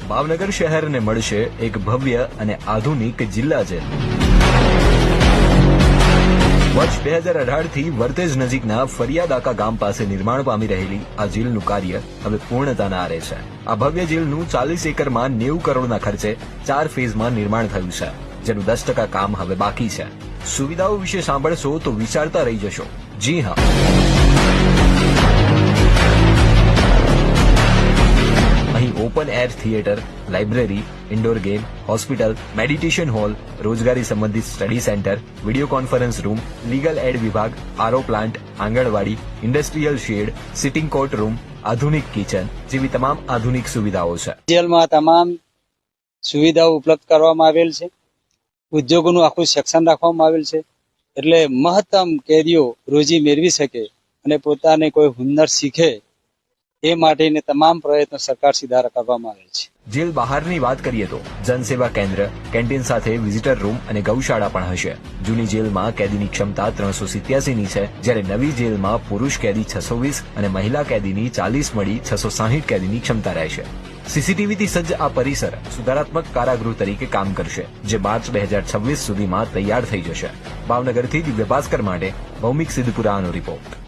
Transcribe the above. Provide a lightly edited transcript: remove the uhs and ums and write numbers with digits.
ભાવનગર શહેરને મળશે એક ભવ્ય અને આધુનિક જિલ્લા જેલ. વર્ષ 2018 થી વર્તેજ નજીકના ફરિયાદાકા ગામ પાસે નિર્માણ પામી રહેલી આ જેલનું કાર્ય હવે પૂર્ણતાના આરે છે. આ ભવ્ય જેલનું 40 એકરમાં 90 કરોડના ખર્ચે 4 ફેઝમાં નિર્માણ થયું છે, જેનું 10% કામ હવે બાકી છે. સુવિધાઓ વિશે સાંભળશો તો વિચારતા રહી જશો. જી હા, અહીં open air theatre, library, indoor game, hospital, meditation hall, રોજગારી સંબંધિત study centre, video conference room, legal aid વિભાગ, RO plant, anganwadi, industrial shed, sitting court room, આધુનિક કિચન જેવી તમામ આધુનિક સુવિધાઓ છે. જેલમાં તમામ સુવિધાઓ ઉપલબ્ધ કરવામાં આવેલ છે. ઉદ્યોગોનું આખું સેક્શન રાખવામાં આવેલ છે, એટલે મહત્તમ કેદીઓ રોજી મેળવી શકે અને પોતાને કોઈ હુનર શીખે એ માટેને તમામ પ્રયત્નો સરકાર દ્વારા કરવામાં આવેલ છે. જેલ બહારની વાત કરીએ તો જનસેવા કેન્દ્ર, કેન્ટીન સાથે વિઝિટર રૂમ અને ગૌશાળા પણ હશે. જૂની જેલમાં કેદીની ક્ષમતા 387 ની છે, જ્યારે નવી જેલમાં પુરુષ કેદી 620 અને મહિલા કેદીની 40 મળી 660 કેદીની ક્ષમતા રહેશે. સીસીટીવીથી સજ્જ આ પરિસર સુધારાત્મક કારાગૃહ તરીકે કામ કરશે, જે માર્ચ 2026 સુધીમાં તૈયાર થઈ જશે. ભાવનગરથી દિવ્ય ભાસ્કર માટે ભૌમિક સિદ્ધપુરાનો રિપોર્ટ.